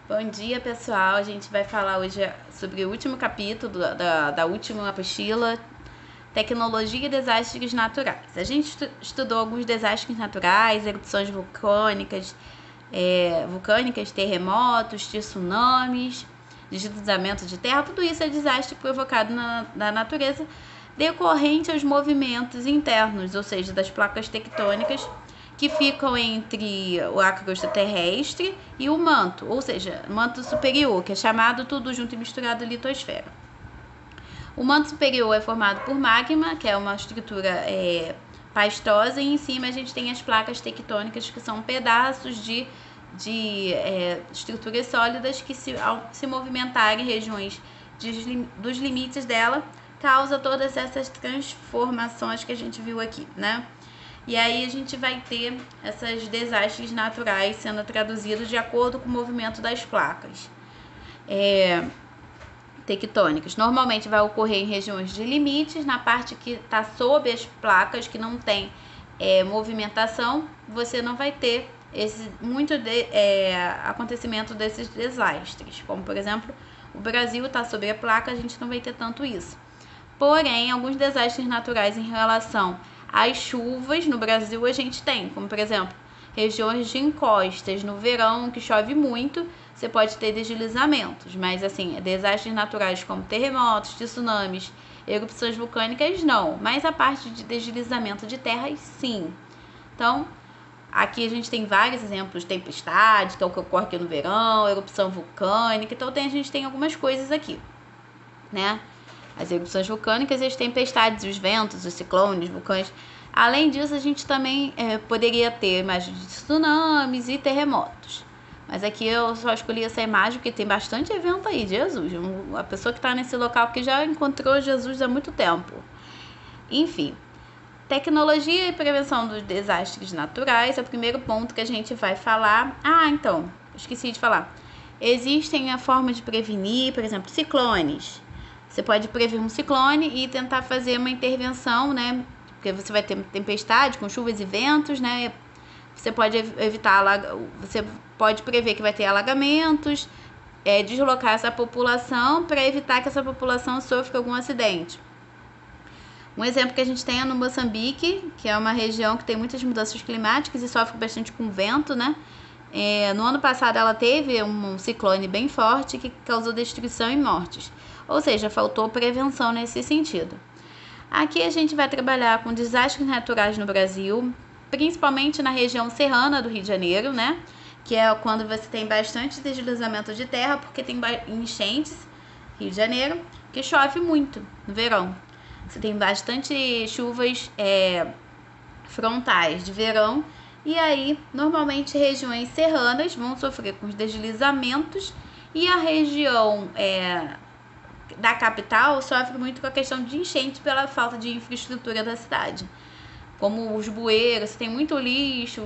Bom dia, pessoal. A gente vai falar hoje sobre o último capítulo da última apostila, Tecnologia e Desastres Naturais. A gente estudou alguns desastres naturais, erupções vulcânicas, terremotos, tsunamis, deslizamento de terra. Tudo isso é desastre provocado na natureza decorrente aos movimentos internos, ou seja, das placas tectônicas que ficam entre a crosta terrestre e o manto, ou seja, manto superior, que é chamado tudo junto e misturado litosfera. O manto superior é formado por magma, que é uma estrutura pastosa, e em cima a gente tem as placas tectônicas, que são pedaços de estruturas sólidas que, ao se movimentarem em regiões dos limites dela, causa todas essas transformações que a gente viu aqui, né? E aí a gente vai ter esses desastres naturais sendo traduzidos de acordo com o movimento das placas tectônicas. Normalmente vai ocorrer em regiões de limites, na parte que está sob as placas, que não tem movimentação, você não vai ter acontecimento desses desastres. Como, por exemplo, o Brasil está sob a placa, a gente não vai ter tanto isso. Porém, alguns desastres naturais em relação as chuvas no Brasil a gente tem, como por exemplo, regiões de encostas no verão que chove muito, você pode ter deslizamentos, mas assim, desastres naturais como terremotos, tsunamis, erupções vulcânicas não, mas a parte de deslizamento de terras sim. Então, aqui a gente tem vários exemplos, tempestade, que é o que ocorre aqui no verão, erupção vulcânica, então a gente tem algumas coisas aqui, né? As erupções vulcânicas e as tempestades, os ventos, os ciclones, vulcões. Além disso, a gente também poderia ter imagens de tsunamis e terremotos. Mas aqui eu só escolhi essa imagem porque tem bastante evento aí, Jesus. A pessoa que está nesse local que já encontrou Jesus há muito tempo. Enfim, tecnologia e prevenção dos desastres naturais é o primeiro ponto que a gente vai falar. Então, esqueci de falar. Existem a forma de prevenir, por exemplo, ciclones. Você pode prever um ciclone e tentar fazer uma intervenção, né? Porque você vai ter tempestade com chuvas e ventos, né? Você pode evitar, você pode prever que vai ter alagamentos, deslocar essa população para evitar que essa população sofra algum acidente. Um exemplo que a gente tem é no Moçambique, que é uma região que tem muitas mudanças climáticas e sofre bastante com vento, né? No ano passado ela teve um ciclone bem forte que causou destruição e mortes. Ou seja, faltou prevenção nesse sentido. Aqui a gente vai trabalhar com desastres naturais no Brasil, principalmente na região serrana do Rio de Janeiro, né? Que é quando você tem bastante deslizamento de terra, porque tem enchentes, Rio de Janeiro, que chove muito no verão. Você tem bastante chuvas frontais de verão, e aí normalmente regiões serranas vão sofrer com os deslizamentos, e a região da capital sofre muito com a questão de enchente pela falta de infraestrutura da cidade, como os bueiros, tem muito lixo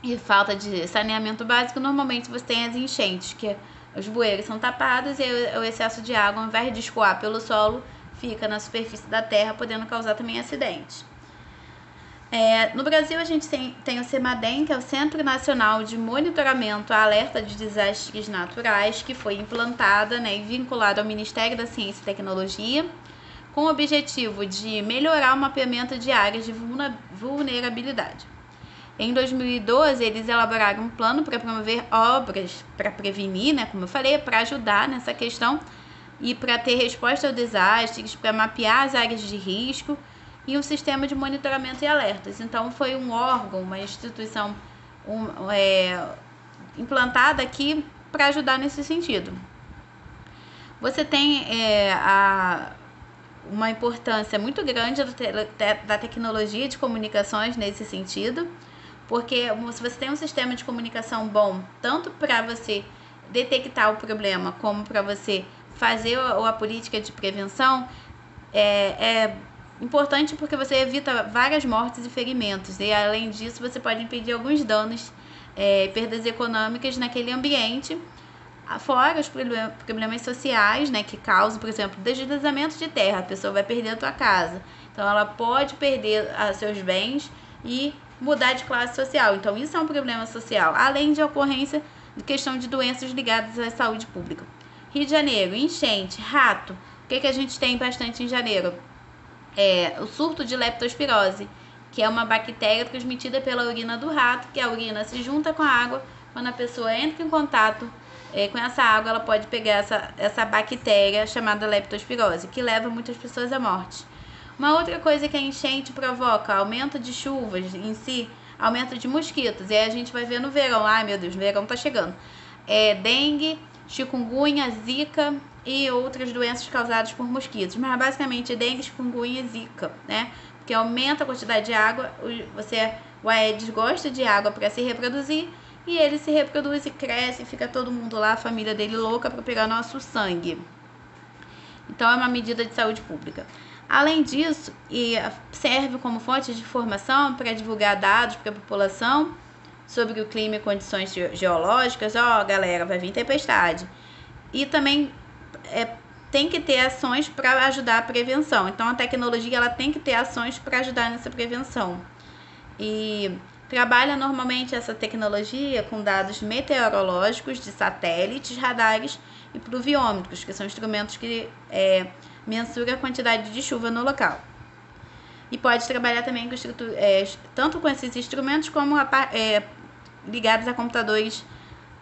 e falta de saneamento básico. Normalmente você tem as enchentes, que os bueiros são tapados e o excesso de água, ao invés de escoar pelo solo, fica na superfície da terra, podendo causar também acidentes. No Brasil a gente tem o CEMADEM, que é o Centro Nacional de Monitoramento a Alerta de Desastres Naturais, que foi implantada, né, e vinculada ao Ministério da Ciência e Tecnologia, com o objetivo de melhorar o mapeamento de áreas de vulnerabilidade. Em 2012, eles elaboraram um plano para promover obras para prevenir, né, como eu falei, para ajudar nessa questão e para ter resposta aos desastres, para mapear as áreas de risco e um sistema de monitoramento e alertas. Então, foi um órgão, uma instituição implantada aqui para ajudar nesse sentido. Você tem uma importância muito grande da tecnologia de comunicações nesse sentido, porque se você tem um sistema de comunicação bom, tanto para você detectar o problema, como para você fazer a política de prevenção, é importante porque você evita várias mortes e ferimentos, e além disso você pode impedir alguns danos, perdas econômicas naquele ambiente, fora os problemas sociais, né, que causam, por exemplo, deslizamento de terra. A pessoa vai perder a sua casa, então ela pode perder seus bens e mudar de classe social. Então isso é um problema social, além de ocorrência questão de doenças ligadas à saúde pública. Rio de Janeiro, enchente, rato. O que a gente tem bastante em janeiro? O surto de leptospirose, que é uma bactéria transmitida pela urina do rato, que a urina se junta com a água. Quando a pessoa entra em contato com essa água, ela pode pegar essa bactéria chamada leptospirose, que leva muitas pessoas à morte. Uma outra coisa que a enchente provoca, aumento de chuvas em si, aumento de mosquitos. E aí a gente vai ver no verão. Ai, meu Deus, o verão tá chegando. Dengue, chikungunya, zika e outras doenças causadas por mosquitos. Mas basicamente dengue, chikungunya e zika, né? Porque aumenta a quantidade de água, o Aedes gosta de água para se reproduzir, e ele se reproduz e cresce, e fica todo mundo lá, a família dele louca para pegar nosso sangue. Então é uma medida de saúde pública. Além disso, serve como fonte de informação para divulgar dados para a população sobre o clima e condições geológicas. Galera, vai vir tempestade. E também tem que ter ações para ajudar a prevenção. Então, a tecnologia ela tem que ter ações para ajudar nessa prevenção. E trabalha normalmente essa tecnologia com dados meteorológicos de satélites, radares e pluviômetros, que são instrumentos que mensura a quantidade de chuva no local. E pode trabalhar também com tanto com esses instrumentos como ligados a computadores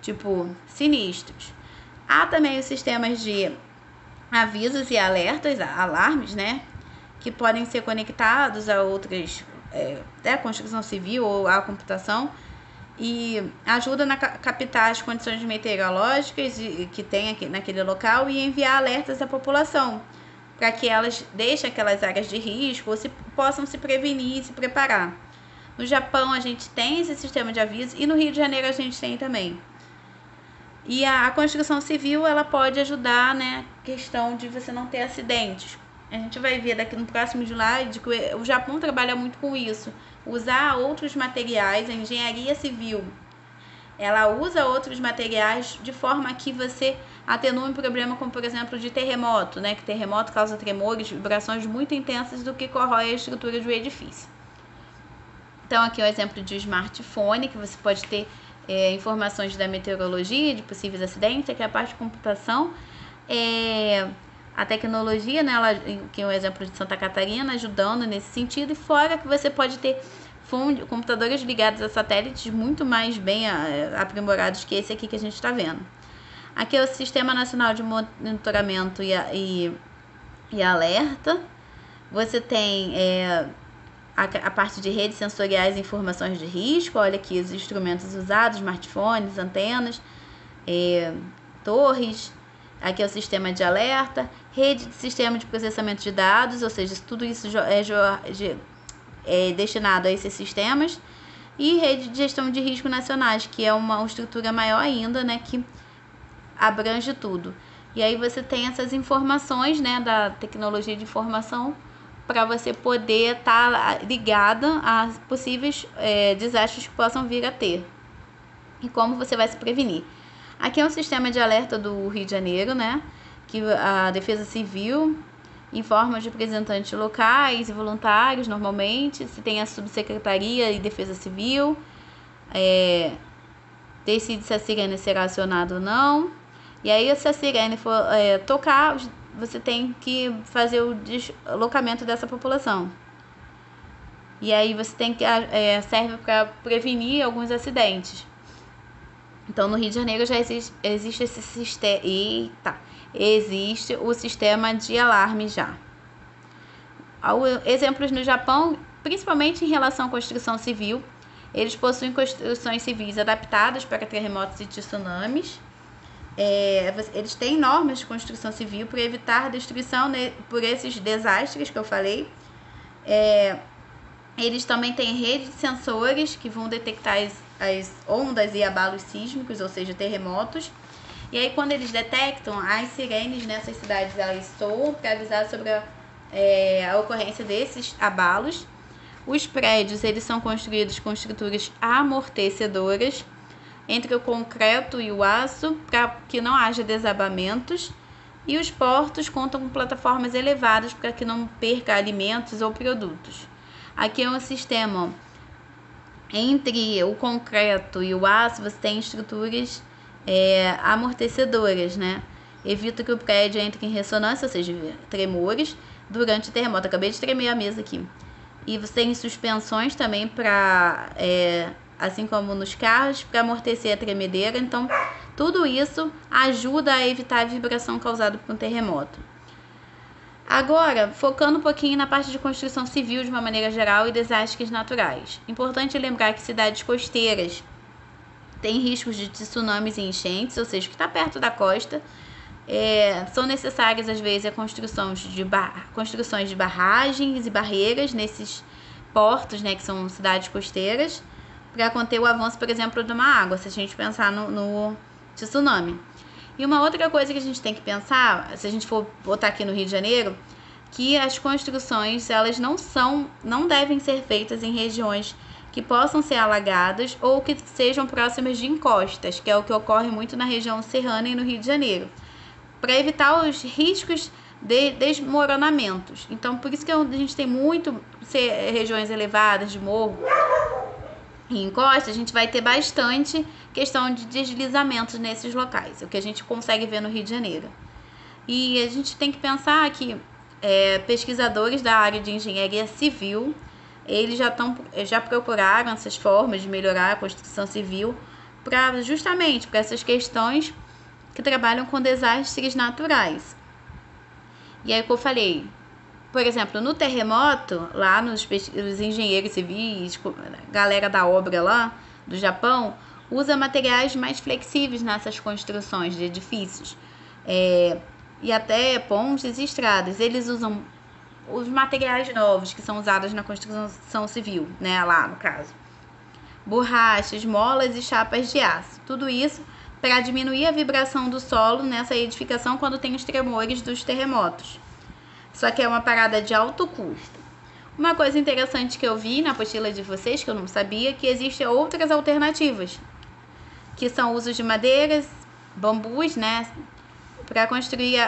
tipo sinistros. Há também os sistemas de avisos e alarmes, né, que podem ser conectados a outras construção civil ou à computação, e ajuda a captar as condições meteorológicas que tem aqui naquele local e enviar alertas à população, para que elas deixem aquelas áreas de risco ou possam se prevenir e se preparar. No Japão a gente tem esse sistema de aviso, e no Rio de Janeiro a gente tem também. E a construção civil ela pode ajudar, né, questão de você não ter acidentes. A gente vai ver daqui no próximo slide que o Japão trabalha muito com isso. Usar outros materiais, a engenharia civil, ela usa outros materiais de forma que você atenue um problema como, por exemplo, de terremoto, né? Que terremoto causa tremores, vibrações muito intensas do que corrói a estrutura de um edifício. Então, aqui é um exemplo de um smartphone, que você pode ter informações da meteorologia, de possíveis acidentes. Aqui é a parte de computação. A tecnologia, né, que é um exemplo de Santa Catarina, ajudando nesse sentido. E fora que você pode ter computadores ligados a satélites muito mais bem aprimorados que esse aqui que a gente está vendo. Aqui é o Sistema Nacional de Monitoramento e Alerta. Você tem a parte de redes sensoriais e informações de risco. Olha aqui os instrumentos usados, smartphones, antenas, torres. Aqui é o sistema de alerta, rede de sistema de processamento de dados, ou seja, tudo isso é destinado a esses sistemas, e rede de gestão de risco nacionais, que é uma estrutura maior ainda, né, que abrange tudo. E aí você tem essas informações, né, da tecnologia de informação, para você poder estar ligada a possíveis desastres que possam vir a ter, e como você vai se prevenir. Aqui é um sistema de alerta do Rio de Janeiro, né, que a Defesa Civil informa os representantes locais e voluntários, normalmente, se tem a subsecretaria e Defesa Civil, decide se a sirene será acionada ou não. E aí, se a sirene for tocar, você tem que fazer o deslocamento dessa população. E aí você tem que serve para prevenir alguns acidentes. Então, no Rio de Janeiro já existe esse sistema. Existe o sistema de alarme já. Exemplos no Japão, principalmente em relação à construção civil, eles possuem construções civis adaptadas para terremotos e tsunamis. Eles têm normas de construção civil para evitar destruição por esses desastres que eu falei. Eles também têm rede de sensores que vão detectar as ondas e abalos sísmicos, ou seja, terremotos. E aí, quando eles detectam, as sirenes nessas cidades, elas soam para avisar sobre a ocorrência desses abalos. Os prédios, eles são construídos com estruturas amortecedoras entre o concreto e o aço, para que não haja desabamentos. E os portos contam com plataformas elevadas para que não perca alimentos ou produtos. Aqui é um sistema, entre o concreto e o aço, você tem estruturas amortecedoras, né? Evita que o prédio entre em ressonância, ou seja, tremores, durante o terremoto. Acabei de tremer a mesa aqui. E você tem suspensões também para, assim como nos carros, para amortecer a tremedeira. Então, tudo isso ajuda a evitar a vibração causada por um terremoto. Agora, focando um pouquinho na parte de construção civil de uma maneira geral e desastres naturais. Importante lembrar que cidades costeiras têm riscos de tsunamis e enchentes, ou seja, que está perto da costa. São necessárias, às vezes, a construções de barragens e barreiras nesses portos, né, que são cidades costeiras, para conter o avanço, por exemplo, de uma água, se a gente pensar no tsunami. E uma outra coisa que a gente tem que pensar, se a gente for botar aqui no Rio de Janeiro, que as construções, elas não devem ser feitas em regiões que possam ser alagadas ou que sejam próximas de encostas, que é o que ocorre muito na região serrana e no Rio de Janeiro, para evitar os riscos de desmoronamentos. Então, por isso que a gente tem muito regiões elevadas de morro e encosta, a gente vai ter bastante questão de deslizamentos nesses locais, o que a gente consegue ver no Rio de Janeiro. E a gente tem que pensar que pesquisadores da área de engenharia civil, eles já procuraram essas formas de melhorar a construção civil justamente para essas questões que trabalham com desastres naturais. E aí, como eu falei, por exemplo, no terremoto, lá os engenheiros civis, galera da obra lá do Japão, usa materiais mais flexíveis nessas construções de edifícios, e até pontes e estradas. Eles usam os materiais novos que são usados na construção civil, né, lá no caso. Borrachas, molas e chapas de aço. Tudo isso para diminuir a vibração do solo nessa edificação quando tem os tremores dos terremotos. Só que é uma parada de alto custo. Uma coisa interessante que eu vi na apostila de vocês, que eu não sabia, que existem outras alternativas, que são usos de madeiras, bambus, né, para construir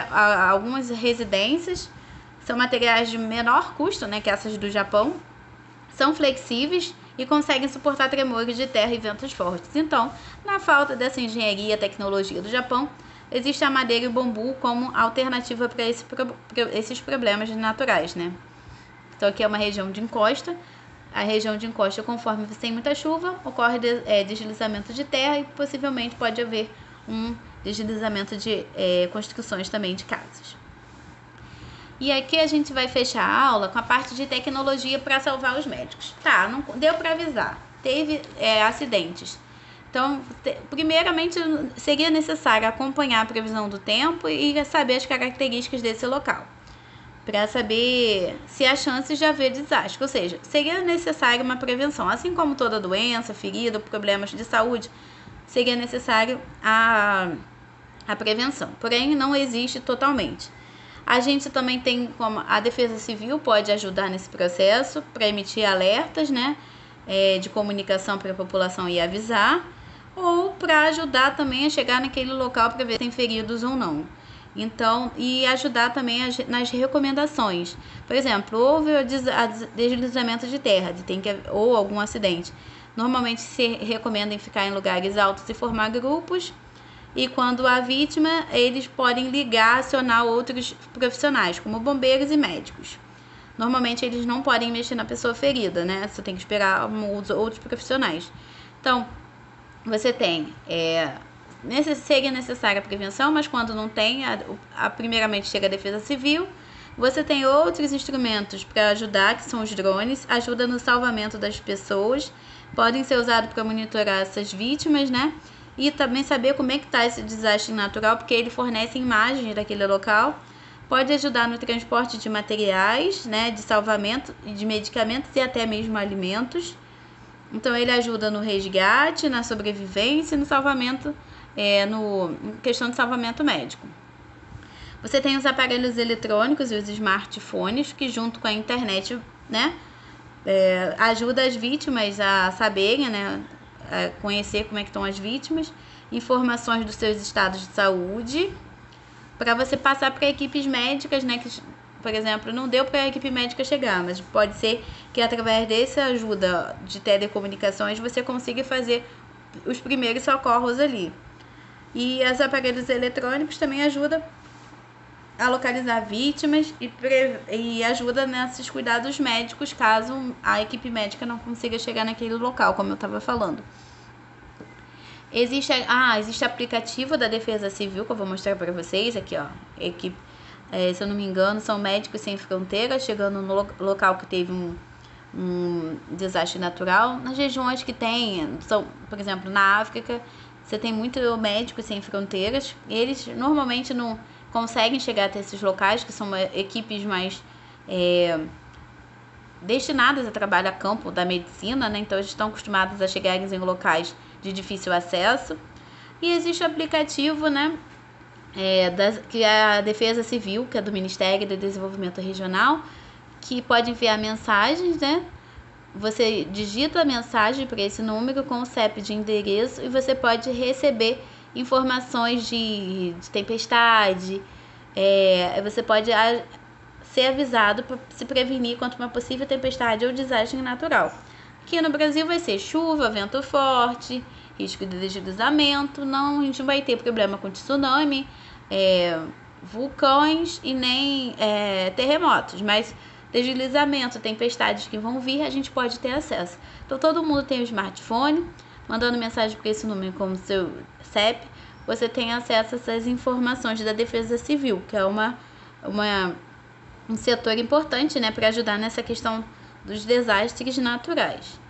algumas residências. São materiais de menor custo, né, que essas do Japão. São flexíveis e conseguem suportar tremores de terra e ventos fortes. Então, na falta dessa engenharia e tecnologia do Japão, existe a madeira e o bambu como alternativa para esses problemas naturais, né? Então, aqui é uma região de encosta. A região de encosta, conforme você tem muita chuva, ocorre deslizamento de terra e possivelmente pode haver um deslizamento de construções também de casas. E aqui a gente vai fechar a aula com a parte de tecnologia para salvar os médicos. Tá, não deu para avisar, teve acidentes. Então, primeiramente, seria necessário acompanhar a previsão do tempo e saber as características desse local, para saber se há chances de haver desastre. Ou seja, seria necessário uma prevenção. Assim como toda doença, ferida, problemas de saúde, seria necessário a prevenção. Porém, não existe totalmente. A gente também tem como a Defesa Civil pode ajudar nesse processo para emitir alertas, né, de comunicação para a população e avisar, ou para ajudar também a chegar naquele local para ver se tem feridos ou não. Então, e ajudar também nas recomendações. Por exemplo, houve deslizamento de terra, ou algum acidente. Normalmente se recomenda ficar em lugares altos e formar grupos. E quando há vítima, eles podem acionar outros profissionais, como bombeiros e médicos. Normalmente eles não podem mexer na pessoa ferida, né? Você tem que esperar outros profissionais. Então, você tem, seria necessária a prevenção, mas quando não tem, primeiramente chega a Defesa Civil. Você tem outros instrumentos para ajudar, que são os drones, ajuda no salvamento das pessoas, podem ser usados para monitorar essas vítimas, né? E também saber como é que está esse desastre natural, porque ele fornece imagens daquele local. Pode ajudar no transporte de materiais, né, de salvamento, de medicamentos e até mesmo alimentos. Então, ele ajuda no resgate, na sobrevivência e no salvamento, em questão de salvamento médico. Você tem os aparelhos eletrônicos e os smartphones, que junto com a internet, né, ajuda as vítimas a saberem, né, conhecer como é que estão as vítimas, informações dos seus estados de saúde, para você passar para equipes médicas, né, que, por exemplo, não deu para a equipe médica chegar, mas pode ser que através dessa ajuda de telecomunicações você consiga fazer os primeiros socorros ali. E os aparelhos eletrônicos também ajudam a localizar vítimas e ajuda nesses cuidados médicos caso a equipe médica não consiga chegar naquele local, como eu estava falando. Existe aplicativo da Defesa Civil que eu vou mostrar para vocês aqui, ó. Equipe, se eu não me engano, são Médicos Sem Fronteiras, chegando no local que teve um desastre natural. Nas regiões que tem, por exemplo, na África, você tem muito Médicos Sem Fronteiras. Eles normalmente não conseguem chegar até esses locais, que são equipes mais destinadas a trabalho a campo da medicina, né? Então, eles estão acostumados a chegar em locais de difícil acesso. E existe o aplicativo, né? Que é a Defesa Civil, que é do Ministério do Desenvolvimento Regional, que pode enviar mensagens, né? Você digita a mensagem para esse número com o CEP de endereço e você pode receber informações de tempestade. Você pode ser avisado para se prevenir contra uma possível tempestade ou desastre natural. Aqui no Brasil vai ser chuva, vento forte, risco de deslizamento. Não, a gente não vai ter problema com tsunami, vulcões e nem terremotos, mas deslizamento, tempestades que vão vir, a gente pode ter acesso. Então, todo mundo tem um smartphone, mandando mensagem para esse número como seu CEP, você tem acesso a essas informações da Defesa Civil, que é um setor importante, né, para ajudar nessa questão dos desastres naturais.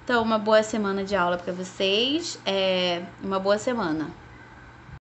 Então, uma boa semana de aula para vocês, uma boa semana.